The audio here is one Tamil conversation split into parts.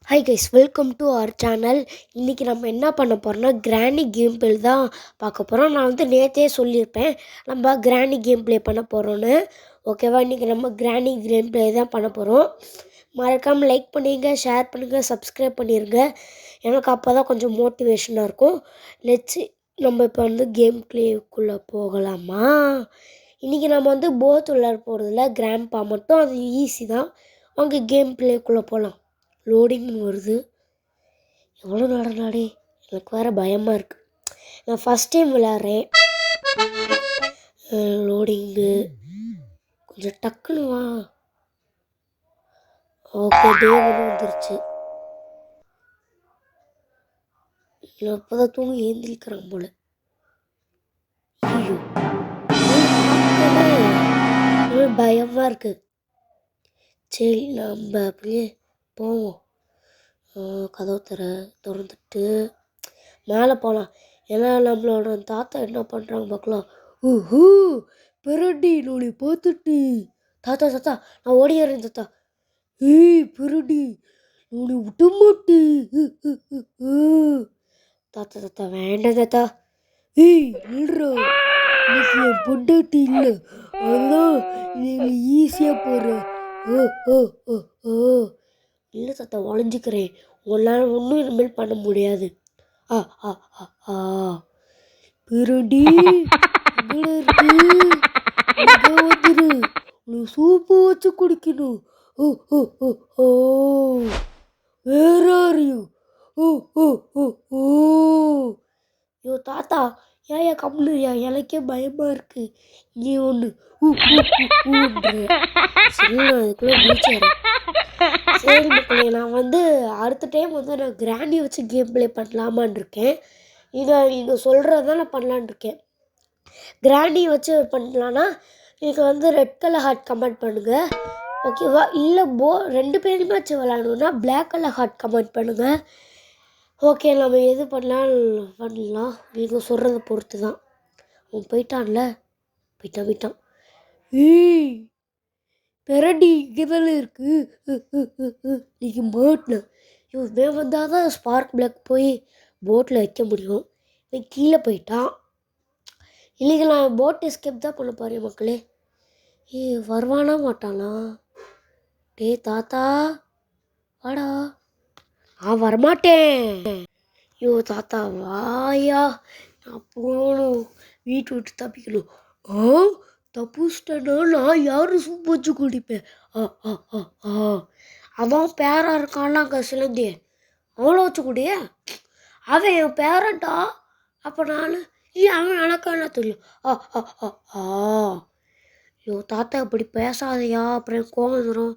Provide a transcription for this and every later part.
Hi guys, welcome to our channel. இன்றைக்கி நம்ம என்ன பண்ண போகிறோம்னா கிராணி கேம் ப்ளே தான் பார்க்க போகிறோம். நான் நேற்றே சொல்லியிருப்பேன் நம்ம கிராணி கேம் ப்ளே பண்ண போகிறோன்னு. ஓகேவா, இன்றைக்கி நம்ம கிராணி கேம் ப்ளே தான் பண்ண போகிறோம். மறக்காமல் லைக் பண்ணிடுங்க, ஷேர் பண்ணுங்கள், சப்ஸ்கிரைப் பண்ணிடுங்க. எனக்கு அப்போ தான் கொஞ்சம் மோட்டிவேஷனாக இருக்கும். நம்ம இப்போ கேம் ப்ளேக்குள்ளே போகலாமா? இன்றைக்கி நம்ம போத் விளையாட போகிறதில்ல, கிராண்ட்பா மட்டும். அது ஈஸி தான். அவங்க கேம் ப்ளேக்குள்ளே போகலாம். லோடிங்னு வருது. எவ்வளோ நடனாடே, எனக்கு வேறு பயமாக இருக்குது. நான் ஃபஸ்ட் டைம் விளையாடுறேன். லோடிங்கு கொஞ்சம் டக்குன்னு வா. ஓகே, டே வந்துருச்சு. இல்லை அப்போ தான் தூங்கி ஏந்திரிக்கிறான் போல். ஐயோ, பயமாக இருக்குது. சரி, நம்ம அப்படியே போவோம். கதவு திறந்துட்டு மேலே போகலாம். ஏன்னா நம்மளோட தாத்தா என்ன பண்ணுறாங்க பார்க்கலாம். ஊஹூ, பெரடி நோடி பார்த்துட்டு தாத்தா நான் ஓடிடுறேன் தாத்தா. ஏய் பெரடி நோடி விட்ட மாட்டு. தாத்தா வேண்டாம் தாத்தா. ஏய் நில்றா, இன்னைக்கு என் பொண்டாட்டி இல்லை, அதெல்லாம் நீ ஈஸியாக போடுற. ஓ ஓ ஓ ஓ இல்லை தாத்தா, ஒழிஞ்சிக்கிறேன். உங்களால் ஒன்றும் இனிமேல் பண்ண முடியாது. ஆ ஆ ஆ ஆ பெரடி எங்கடா இருக்கு? எங்கே வந்துரு, நீ சூப்பு வச்சு குடிக்கணும். ஓ ஓ ஓ ஓ வேர் ஆர் யூ? ஓ ஓ ஓ ஓ ஐயோ தாத்தா, ஏன் கம்முனுயா, எனக்கே பயமாக இருக்கு. நீ ஒன்று சரி, நான் அதுக்குள்ளே முடிச்சிடுறேன். சரி மக்களே, நான் அடுத்த டைம் நான் கிராண்டி வச்சு கேம் ப்ளே பண்ணலாமான் இருக்கேன். இதை சொல்கிறது நான் பண்ணலான் இருக்கேன். கிராண்டி வச்சு பண்ணலான்னா இதுக்கு ரெட் கலர் ஹார்ட் கமெண்ட் பண்ணுங்கள். ஓகேவா, இல்லை ரெண்டு பேருமே வச்சு விளாடணுன்னா பிளாக் கலர் ஹார்ட் கமெண்ட் பண்ணுங்கள். ஓகே, நம்ம எது பண்ணலாம் நீங்கள் சொல்கிறத பொறுத்து தான். அவன் போயிட்டான்ல, போயிட்டான். ஏய் பெரடி இங்கே இருக்கு. நீங்கள் போட்டில் இவன் வந்தால் தான் ஸ்பார்க் பிளாக் போய் போட்டில் வைக்க முடியும். இவன் கீழே போயிட்டான். இல்லைங்க, நான் போட் எஸ்கேப் தான் பண்ண போகிறேன் மக்களே. வருவானா மாட்டானா? டே தாத்தா வாடா. வரமாட்டேன். ஐயோ தாத்தா வாயா, நான் போகணும், வீட்டு விட்டு தப்பிக்கணும். தப்புச்சிட்டேன்னா நான் யாரும் சூப்பு வச்சு குடிப்பேன். அவன் பேரா இருக்கான்லாம் அங்கே சிலந்தி, அவளை வச்சு குடிய. அவன் என் பேரன்டா. அப்போ நான் அவன் எனக்கு என்ன தெரியும்? ஐயோ தாத்தா இப்படி பேசாதையா, அப்புறம் கோவம் வந்துடும்.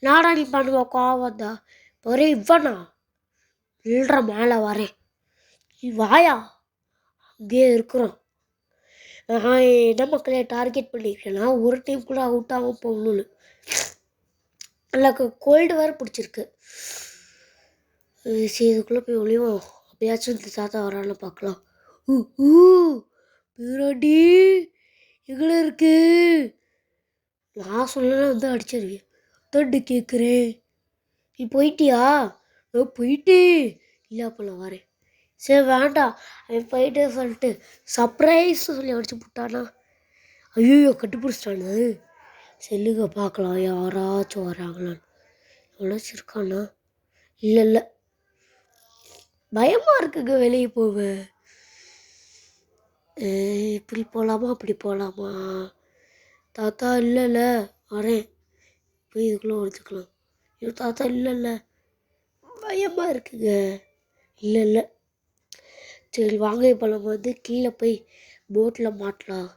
நாடா நீ பண்ணுவா கோவம் தான். ஒரே இவனா இல்லற மேலே வரேன். நீ வாயா, அங்கேயே இருக்கிறோம். நான் என்ன மக்களே டார்கெட் பண்ணியிருக்கேன்னா ஒரு டைம் கூட அவுட் ஆகாமல் போகணும்னு. எனக்கு கோல்டு வேறு பிடிச்சிருக்கு. சரி, இதுக்குள்ளே போய் ஒளிவோம். அப்படியாச்சும் இந்த தாத்தா வரான்னு பார்க்கலாம். பிராடி எங்கே இருக்கு? நான் சொல்லலாம் அடிச்சிருவேன். தண்டு கேட்குறேன். நீ போயிட்டியா? போயிட்டே இல்லை, அப்போ நான் வரேன். சரி வேண்டாம், அவன் போயிட்டு சொல்லிட்டு சர்ப்ரைஸ் சொல்லி அடிச்சு போட்டானா. ஐயோ கட்டுப்பிடிச்சிட்டானு. செல்லுங்க பார்க்கலாம் யாராச்சும் வராங்களான்னு. எவ்வளோச்சு இருக்கானா? இல்லை பயமாக இருக்குங்க வெளியே போவேன். இப்படி போகலாமா அப்படி போகலாமா? தாத்தா இல்லைல்ல, வரேன். போய் இதுக்குள்ளே ஒழிச்சுக்கலாம். ஐயோ தாத்தா இல்லைல்ல, பயமாக இருக்குங்க. இல்லை சரி வாங்க, இப்போ நம்ம கீழே போய் போட்டில் மாட்டலாம்.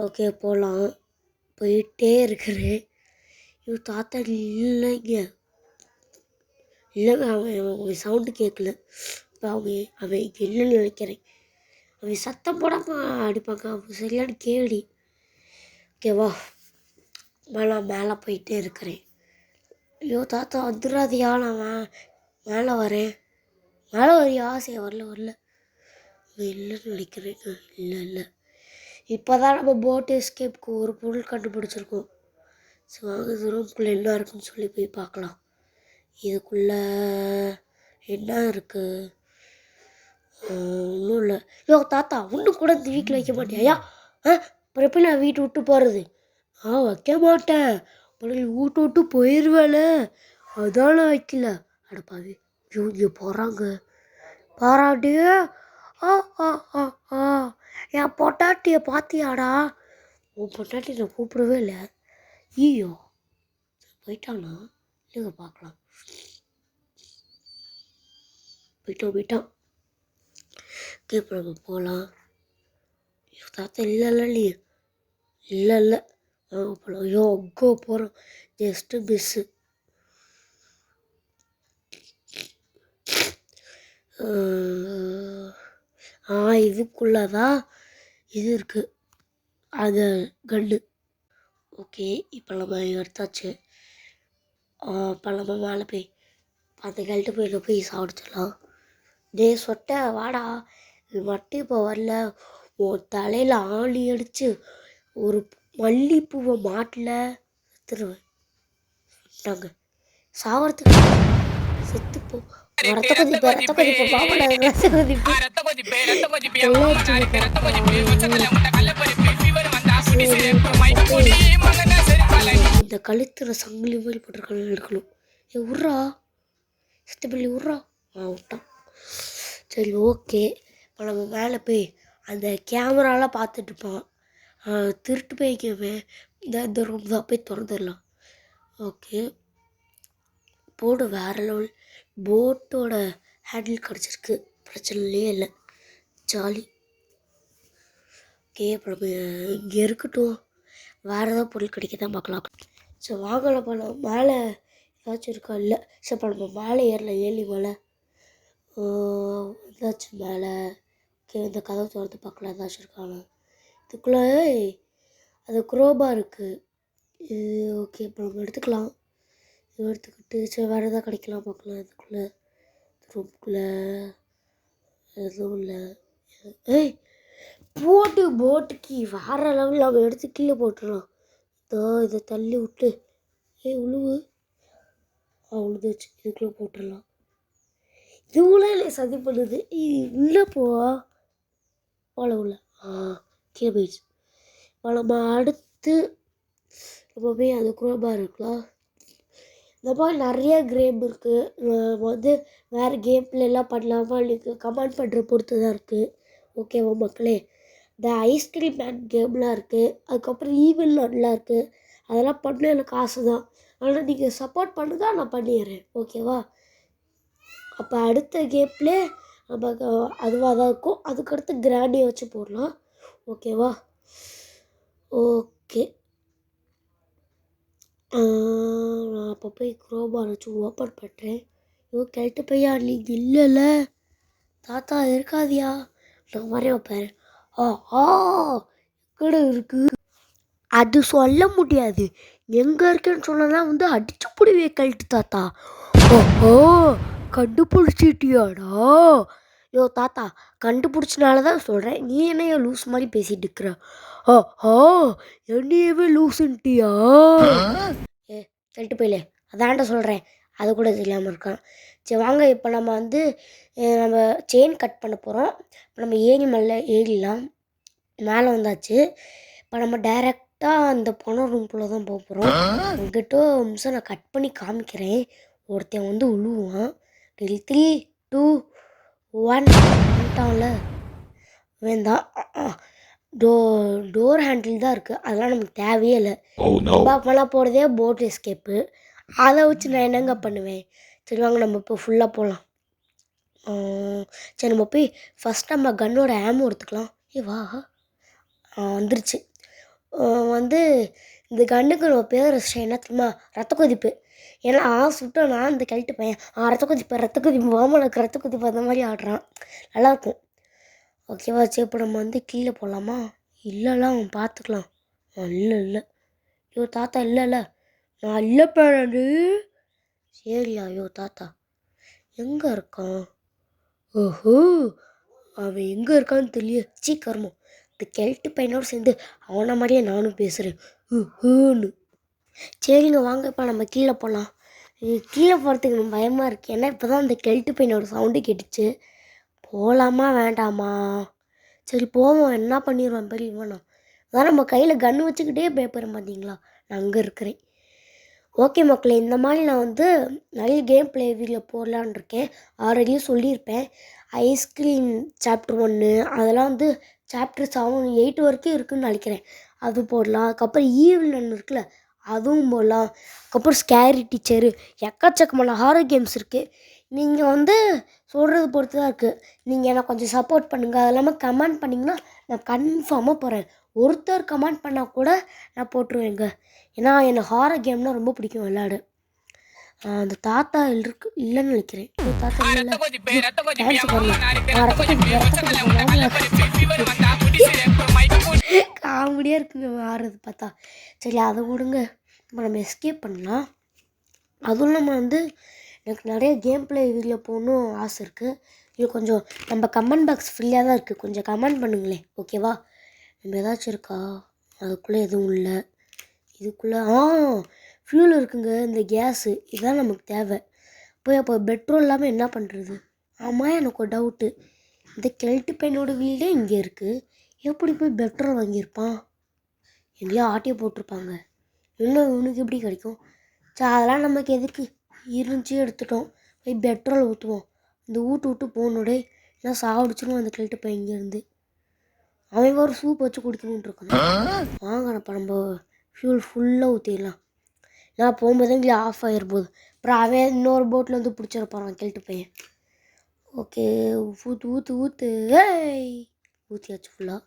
ஓகே போகலாம். போயிட்டே இருக்கிறேன். ஐயோ தாத்தா இல்லைங்க. அவன் சவுண்டு கேட்கல. இப்போ அவன் இங்கே இல்லைன்னு நினைக்கிறேன். அவன் சத்தம் போடாமல் அடிப்பாங்க. அவன் சரியான கேள்வி. ஓகேவா, மேலே போயிட்டே இருக்கிறேன். ஐயோ தாத்தா வந்துடாதியா, நான் மேலே வரேன். மேலே வரையா? சரி, வரல. இல்லைன்னு நினைக்கிறேன். இல்லை இப்போ தான் நம்ம போட் எஸ்கேப்புக்கு ஒரு பொருள் கண்டுபிடிச்சிருக்கோம். ஸோ வாங்க, ரூம்குள்ளே என்ன இருக்குன்னு சொல்லி போய் பார்க்கலாம். இதுக்குள்ள என்ன இருக்குது? ஒன்றும் இல்லை. யோ தாத்தா, ஒன்றும் கூட இந்த வீட்டில் வைக்க மாட்டியா? அப்புறம் எப்படி நான் வீட்டை விட்டு போகிறது? நான் வைக்க மாட்டேன். அப்புறம் வீட்டு விட்டு போயிடுவேல, அதான் நான் வைக்கல. அடப்பாவி, ஐயோ இங்கே போகிறாங்க பாராட்டியே. ஆ ஆ ஆ ஆ என் பொட்டாட்டியை பார்த்தியாடா? உன் பொட்டாட்டி நான் கூப்பிடவே இல்லை. ஐயோ போயிட்டானா? இல்லைங்க, பார்க்கலாம். போயிட்டான். இப்போ நம்ம போகலாம். தாத்தா இல்லை போகலாம். ஐயோ அங்கோ போகிறோம், ஜஸ்ட்டு மிஸ்ஸு. இதுக்குள்ளதான் இது இருக்குது, அது கண்டு. ஓகே, இப்போ நம்ம எடுத்தாச்சு. இப்போ நம்ம மேலே போய் அந்த கல்ட்டு போய் சாப்பிடுச்சிடலாம். சொட்ட வாடா, இது மட்டும் இப்போ வரல, உன் தலையில் ஆணி அடித்து ஒரு மல்லிப்பூவை மாட்டில் செத்துருவேன். விட்டாங்க சாவறதுக்கு. செத்துப்போ. ரத்த கொதிப்பு பாவல, ரத்த கொதிப்பு. இந்த கழுத்துல சங்கிலி மாதிரி போட்டிருக்க எடுக்கணும். உர்றா சித்தப்பள்ளி உர்றா. விட்டான். சரி ஓகே, இப்போ நம்ம மேலே போய் அந்த கேமராலாம் பார்த்துட்ருப்பான். திருட்டு போய்க்கவே இந்த ரூம் தான், போய் திறந்துடலாம். ஓகே, போடு வேறு லெவல். போட்டோட ஹேண்டில் கிடச்சிருக்கு, பிரச்சனையே இல்லை, ஜாலி. ஓகே, இப்போ நம்ம இங்கே இருக்கட்டும், வேறு ஏதாவது பொருள் கிடைக்க தான் பார்க்கலாம். ஸோ வாங்கலாம் போகலாம். மேலே ஏதாச்சும் இருக்கா? இல்லை. ஸோ இப்போ நம்ம மேலே ஏறி மேலே ஏதாச்சும் மேலே. ஓகே, இந்த கதவை திறந்து பார்க்கலாம் ஏதாச்சும் இருக்காங்க. இதுக்குள்ளே அது குரோபா இருக்குது. இது ஓகே, இப்போ நம்ம எடுத்துக்கலாம். இது எடுத்துக்கிட்டு சரி வேறு எதாவது கிடைக்கலாம் பார்க்கலாம். இதுக்குள்ளே ரூம்குள்ளே எதுவும் இல்லை. போட்டுக்கு வேறு லெவலில் அவன் எடுத்து கீழே போட்டுடலாம். இதை தள்ளி விட்டு உழுவு உழுதுச்சு. இதுக்குள்ளே போட்டுடலாம். இதுக்குள்ளே இல்லை சதி பண்ணுது. உள்ளே போல உள்ள கீழே போயிடுச்சு. இப்போ நம்ம அடுத்து நம்ம போய் அது குரோபா இருக்கலாம். இந்த மாதிரி நிறைய கேம் இருக்குது. வந்து வேறு கேம் பிளேலாம் பண்ணலாமா எனக்கு கமெண்ட் பண்ணுற பொறுத்து தான் இருக்குது. ஓகேவா மக்களே? இந்த ஐஸ்கிரீம் மேன் கேம்லாம் இருக்குது, அதுக்கப்புறம் ஈவில் நல்லா இருக்குது. அதெல்லாம் பண்ண எனக்கு ஆசை தான். ஆனால் நீங்கள் சப்போர்ட் பண்ணுதான் நான் பண்ணிடுறேன். ஓகேவா? அப்போ அடுத்த கேம்லே நமக்கு அதுவாக தான் இருக்கும். அதுக்கடுத்து கிராண்டியை வச்சு போடலாம். ஓகேவா? ஓகே, நான் அப்போ போய் குரோபார் வச்சு ஓப்பன் பண்ணுறேன். கேட்டு பையா நீங்கள் இல்லைல்ல, தாத்தா இருக்காதியா, நான் வரேன் வைப்பேன். எங்கட இருக்கு அது சொல்ல முடியாது. எங்கே இருக்குன்னு சொன்னா வந்து அடிச்சு புடிவே கழட்டு தாத்தா. ஓ கண்டுபிடிச்சிட்டியாடா? தாத்தா கண்டுபிடிச்சனால தான் சொல்கிறேன். நீ என்ன லூஸ் மாதிரி பேசிகிட்டு இருக்கிற? என்னையவே லூசுன்ட்டியா? சொல்லிட்டு போயிலே, அதான்டா சொல்கிறேன். அது கூட தெரியாமல் இருக்கான். சரி வாங்க, இப்போ நம்ம வந்து நம்ம செயின் கட் பண்ண போகிறோம். இப்போ நம்ம மேலே ஏறிடலாம். மேலே வந்தாச்சு. இப்போ நம்ம டைரெக்டாக அந்த பொண்ணு ரூம்குள்ளே தான் போக போகிறோம். உங்ககிட்ட நிமிஷம் நான் கட் பண்ணி காமிக்கிறேன். ஒருத்தன் வந்து உழுவான். 3 2 1 வந்துட்டான்ல வேண்டாம். டோர் ஹேண்டில் தான் இருக்குது, அதெல்லாம் நமக்கு தேவையே இல்லை. அப்போலாம் போகிறதே போட் எஸ்கேப்பு, அதை வச்சு நான் என்னங்க பண்ணுவேன். சரி வாங்க நம்ம இப்போ ஃபுல்லாக போகலாம். சரி நம்ம போய் ஃபஸ்ட் நம்ம கன்னோட ஆமோ எடுத்துக்கலாம். வா வந்துருச்சு. வந்து இந்த கன்னுக்கு நம்ம பேர் என்ன தெரியுமா? ரத்த கொதிப்பு. ஏன்னா சுட்டோன்னா இந்த கழட்டு பையன் ரத்த கொதிப்பு மாமனுக்கு ரத்த கொதிப்பு அந்த மாதிரி ஆடுறான். நல்லாயிருக்கும். ஓகேவா? சரி இப்போ நம்ம வந்து கீழே போகலாமா? இல்லைலாம் அவன் பார்த்துக்கலாம். இல்லை தாத்தா இல்லைல்ல, நான் இல்லை பேரண்டு. சரியா? தாத்தா எங்கே இருக்கான்? ஓஹோ, அவன் எங்கே இருக்கான்னு தெரியல. சீக்கிரமோ இந்த கெல்ட்டு பையனோடு சேர்ந்து அவனை மாதிரியே நானும் பேசுகிறேன். சரிங்க வாங்க, இப்போ நம்ம கீழே போகலாம். கீழே போகிறதுக்கு எனக்கு பயமாக இருக்குது. ஏன்னா இப்போ தான் அந்த கெல்ட்டு பையனோட சவுண்டு கேட்டுச்சு. போகலாமா வேண்டாமா? சரி போவோம். என்ன பண்ணிடுவேன் பெரியவனா? அதான் நம்ம கையில் கன்று வச்சுக்கிட்டே பயப்படுறேன் பார்த்தீங்களா? நான் அங்கே இருக்கிறேன். ஓகே மக்களே, இந்த மாதிரி நான் வந்து நிறைய கேம் ப்ளே வீடியோ போடலான்னு இருக்கேன். ஆல்ரெடியும் சொல்லியிருப்பேன். ஐஸ்கிரீம் சாப்டர் 1 அதெல்லாம் வந்து சாப்டர் 7, 8 வரைக்கும் இருக்குதுன்னு நினைக்கிறேன். அது போடலாம். அதுக்கப்புறம் ஈவில் ஒன்று இருக்குல்ல, அதுவும் போடலாம். அதுக்கப்புறம் ஸ்கேரி டீச்சரு, எக்கச்சக்கமான ஹாரர் கேம்ஸ் இருக்குது. நீங்கள் வந்து சொல்கிறது பொறுத்து தான் இருக்குது. நீங்கள் எனக்கு கொஞ்சம் சப்போர்ட் பண்ணுங்கள். அது இல்லாமல் கமெண்ட் பண்ணிங்கன்னா நான் கன்ஃபார்மாக போகிறேன். ஒருத்தர் கமெண்ட் பண்ணால் கூட நான் போட்டுருவேங்க. ஏன்னா எனக்கு ஹாரர் கேம்னால் ரொம்ப பிடிக்கும் விளையாட. அந்த தாத்தா இல்லைன்னு நினைக்கிறேன். தாத்தா இல்லை காமெடியாக இருக்குங்க ஆடுறது பார்த்தா. சரி அதை விடுங்க, இப்போ நம்ம எஸ்கேப் பண்ணலாம். அதுவும் நம்ம வந்து எனக்கு நிறைய கேம் ப்ளே வீடியோ போகணும் ஆசை இருக்குது. இது கொஞ்சம் நம்ம கமெண்ட் பாக்ஸ் ஃப்ரீயாக தான் இருக்குது. கொஞ்சம் கமெண்ட் பண்ணுங்களேன், ஓகேவா? நம்ம ஏதாச்சும் இருக்கா? அதுக்குள்ளே எதுவும் இல்லை. இதுக்குள்ளே ஃப்யூல் இருக்குங்க, இந்த கேஸு இதுதான் நமக்கு தேவை. போய் அப்போ பெட்ரோல் இல்லாமல் என்ன பண்ணுறது? ஆமாம், எனக்கு ஒரு டவுட்டு. இந்த கெல்ட்டு பையனோட வீடே இங்கே இருக்குது. எப்படி போய் பெட்ரோல் வாங்கியிருப்பான்? எங்கேயோ ஆட்டியை போட்டிருப்பாங்க. இன்னும் இவனுக்கு எப்படி கிடைக்கும்? சரி அதெல்லாம் நமக்கு எதுக்கு? இருந்துச்சு எடுத்துட்டோம். போய் பெட்ரோல் ஊற்றுவோம். இந்த விட்டு போகணுடே, ஏன்னா சாப்பிடுச்சுன்னு அந்த கெல்ட்டு பையன் இங்கேருந்து. அவன் ஒரு சூப் வச்சு குடிக்கணுன்ட்டு இருக்கான். வாங்கப்பா நம்ம ஃபியூல் ஃபுல்லாக ஊற்றிடலாம். நான் போகும்போது இங்கே ஆஃப் ஆகிருப்போது. அப்புறம் அவன் இன்னொரு போட்டில் வந்து பிடிச்சிருப்பான் கெல்ட்டு பையன். ஓகே, ஊற்று ஏய் ஊற்றியாச்சு ஃபுல்லாக.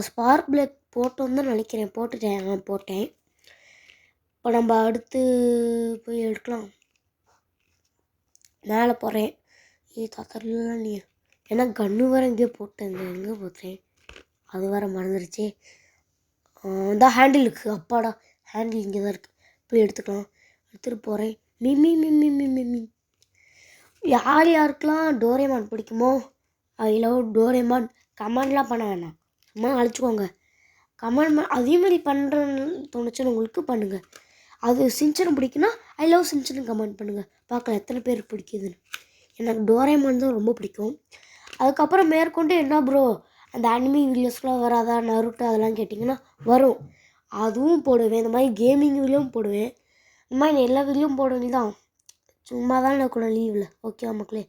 ஸ்பார்க் பிளேக் போட்டோன்னு தான் நினைக்கிறேன். போட்டேன். இப்போ நம்ம அடுத்து போய் எடுக்கலாம். மேலே போகிறேன். தாத்தலாம் நீ ஏன்னா கன்று வேறு எங்கேயோ போட்டேன். எங்கே போட்டேன் அது வேறு மறந்துடுச்சு. இந்த ஹேண்டில் இருக்குது. அப்பாடா, ஹேண்டில் இங்கே தான் இருக்குது. போய் எடுத்துக்கலாம். எடுத்துகிட்டு போகிறேன். மிம்மி யாருக்கெல்லாம் டோரேமான் பிடிக்குமோ ஐ லவ் டோரேமான் கமெண்ட்லாம் பண்ண வேணாம், சும்மா அழைச்சிக்கோங்க. கமெண்ட் அதே மாதிரி பண்ணுறேன்னு தோணுச்சுன்னு உங்களுக்கு பண்ணுங்கள். அது சின்சன் பிடிக்குன்னா ஐ லவ் சின்சன் கமெண்ட் பண்ணுங்கள். பார்க்கலாம் எத்தனை பேர் பிடிக்குதுன்னு. எனக்கு டோரேமான் தான் ரொம்ப பிடிக்கும். அதுக்கப்புறம் மேற்கொண்டு என்ன ப்ரோ அந்த அனிமி வீடியோஸ்லாம் வராதா, நருட்டோ அதெல்லாம் கேட்டிங்கன்னா வரும். அதுவும் போடுவேன். இந்த மாதிரி கேமிங் வீடியோவும் போடுவேன். இந்த மாதிரி நான் எல்லா வீடியோவும் போட வேண்டியதான். சும்மா தான் நான் கூட லீவில். ஓகேவா மக்களே?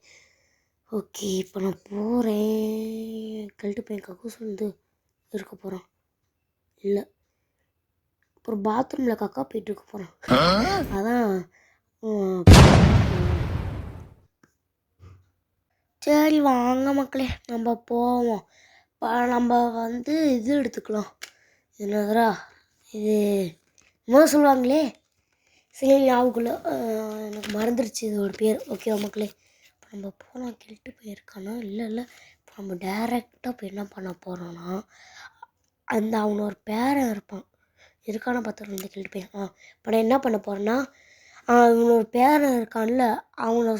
ஓகே, இப்போ நான் போகிறேன். கழட்டு போய் கக்கூஸ் வந்து இருக்க போகிறான். இல்லை, அப்புறம் பாத்ரூமில் கக்கா போயிட்டு இருக்க போகிறான். அதான் சரி வாங்க மக்களே நம்ம போவோம். நம்ம வந்து இது எடுத்துக்கலாம். என்னதுரா இது என்ன சொல்லுவாங்களே, சரி ஞாபகம்ல, எனக்கு மறந்துடுச்சு இதோட பேர். ஓகேவா மக்களே? இப்போ நம்ம போகலாம். கெல்ட்டு போயிருக்கானா? இல்லை. இப்போ நம்ம டேரெக்டாக போய் என்ன பண்ண போகிறோன்னா, அந்த அவனை ஒரு பேரன் இருப்பான் இருக்கான பார்த்துருக்கோம். இந்த கெல்ட்டு பையன் இப்போ நான் என்ன பண்ண போகிறேன்னா, அவனோட பேரன் இருக்கான்ல அவனை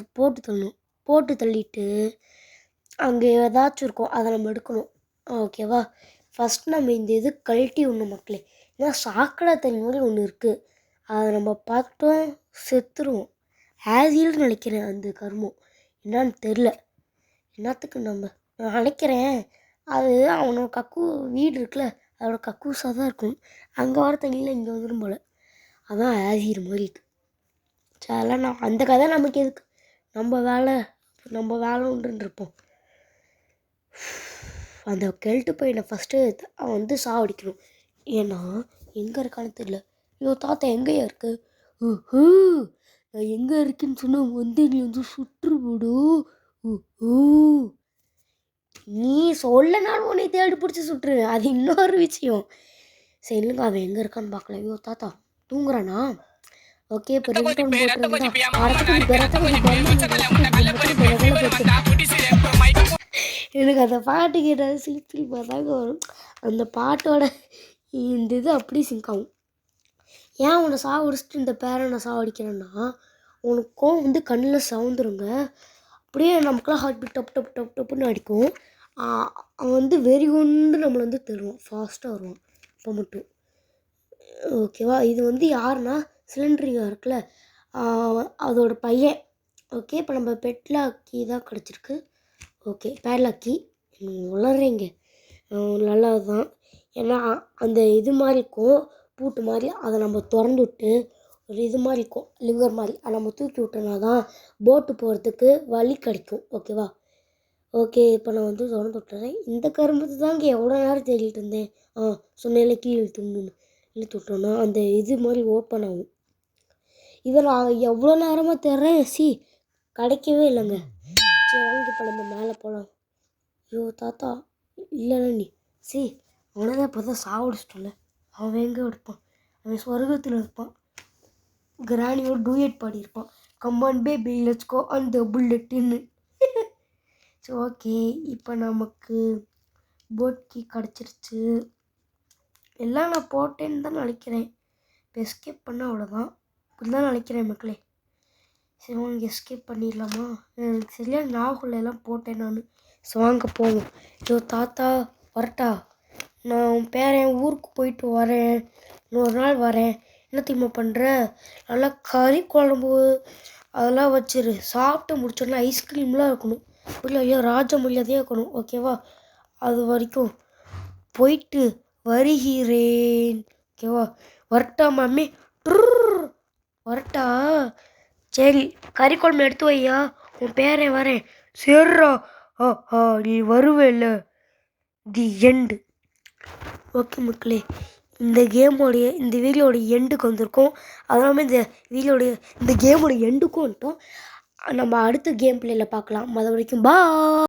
போட்டு தள்ளிட்டு அங்கே ஏதாச்சும் இருக்கும் அதை நம்ம எடுக்கணும். ஓகேவா? ஃபஸ்ட் நம்ம இந்த இது கழட்டி விடணும் மக்களே. ஏன்னா சாக்கடை தண்ணி மாதிரி ஒன்று இருக்குது, அதை நம்ம பார்த்தோம் செத்துருவோம். ஆசில்னு நினைக்கிறேன் அந்த கருமம், என்னான்னு தெரில. என்னத்துக்கு நம்ம நான் நினைக்கிறேன் அது அவனோட வீடு இருக்குல்ல அதோட கக்கூஸாக தான் இருக்கும். அங்கே வர தண்ணியில் இங்கே வந்துடும் போல். அதான் ஆசிட் மாதிரி இருக்குது. சரி அதெல்லாம் நான் அந்த கதை நமக்கு எதுக்கு? நம்ம வேலை உண்டுன்னு இருப்போம். அந்த கெல்ட்டு பையனை ஃபஸ்ட்டு அவன் வந்து சாவடிக்கணும். ஏன்னா எங்கே இருக்கான்னு தெரியல. ஐயோ தாத்தா எங்கேயா இருக்கு? நான் எங்கே இருக்குன்னு சொன்னால் வந்து நீ வந்து சுற்று போடும். நீ சொல்லனாலும் உன்னை தேடி பிடிச்சி சுட்டுரு, அது இன்னொரு விஷயம். சரி இல்லைங்க, அவன் எங்கே இருக்கான்னு பார்க்கல. ஐயோ தாத்தா தூங்குறானா? ஓகே, இப்போ ரிங்டோன் எனக்கு அந்த பாட்டு கேட்டால் சிலிப்பில் பார்த்தாங்க வரும். அந்த பாட்டோட இந்த இது அப்படி சிங்க் ஆகும். ஏன் உன்னை சாவடிச்சிட்டு இந்த பேரனை சாவடிக்கிறேன்னா, உனக்கும் வந்து கண்ணில் சவுந்துருங்க. அப்படியே நமக்குலாம் ஹார்ட் பீட் டப் டப் டப் டப்புன்னு அடிக்கும். அவன் வந்து வெறி கொண்டு நம்மளை வந்து தருவான், ஃபாஸ்ட்டாக வருவான் இப்போ மட்டும். ஓகேவா? இது வந்து யாருன்னா சிலிண்டரிங்காக இருக்குல்ல அதோட பையன். ஓகே, இப்போ நம்ம பெட்லாக்கி தான் கிடச்சிருக்கு. ஓகே, பேட்லாக்கி வளர்றீங்க நல்லது தான். ஏன்னா அந்த இது மாதிரி இருக்கும், பூட்டு மாதிரி, அதை நம்ம திறந்து விட்டு ஒரு இது மாதிரி இருக்கும், லிவர் மாதிரி, அதை நம்ம தூக்கி விட்டோம்னா தான் போட்டு போகிறதுக்கு வழி கிடைக்கும். ஓகேவா? ஓகே, இப்போ நான் வந்து திறந்து விட்டுறேன். இந்த கரும்பு தாங்க எவ்வளோ நேரம் தேடிட்டு இருந்தேன். சொன்னேன்ல கீழே இழுத்து விட்டோன்னா அந்த இது மாதிரி ஓப்பன் ஆகும். இதை நான் எவ்வளோ நேரமாக தேடுறேன், கிடைக்கவே இல்லைங்க. சரி வாங்க, இப்போ நம்ம மேலே போகலாம். ஐயோ தாத்தா, இல்லைண்ணா நீ அவனை தான் இப்போ தான் சாவடிச்சிட்டோம்ல, அவன் எங்கே இருப்பான்? அவன் சொர்க்கத்தில் இருப்பான். கிராணியோட டூயட் பாடியிருப்பான், கம்மான் பேபி லெட்ஸ் கோ அந்த புல்லட்டின்னு. சரி ஓகே, இப்போ நமக்கு போட் கீ கிடச்சிருச்சு. எல்லாம் நான் போட்டேன்னு தான் நினைக்கிறேன். இப்போ எஸ்கேப் பண்ணால் அவ்வளோதான், இப்படி தான் நினைக்கிறேன் மக்களே. சரி வாங்க எஸ்கேப் பண்ணிடலாமா? எனக்கு சரியாக ஞாபகம் எல்லாம் போட்டேன் நான். ஸோ வாங்க போவோம். ஐயோ தாத்தா வரட்டா, நான் உன் பேரன் ஊருக்கு போயிட்டு வரேன், இன்னொரு நாள் வரேன். என்ன தெரியுமா பண்ணுற, நல்லா கறி குழம்பு அதெல்லாம் வச்சிரு, சாப்பிட்டு முடிச்சோன்னா ஐஸ்கிரீம்லாம் இருக்கணும். இல்லை ஐயோ ராஜ மரியாதையாக இருக்கணும். ஓகேவா? அது வரைக்கும் போயிட்டு வருகிறேன். ஓகேவா? வரட்டா மாமி? வரட்டா? சரி, கறி குழம்பு எடுத்து வையா, உன் பேரன் வரேன். சரிடா. நீ வருவேல்ல. தி எண்டு. ஓகே மக்களே, இந்த வீடியோட எண்டுக்கு வந்திருக்கோம். அதனால இந்த கேமோட எண்டுக்கும் வந்துட்டோம். நம்ம அடுத்த கேம் பிளேயில் பார்க்கலாம். அது வரைக்கும் பா.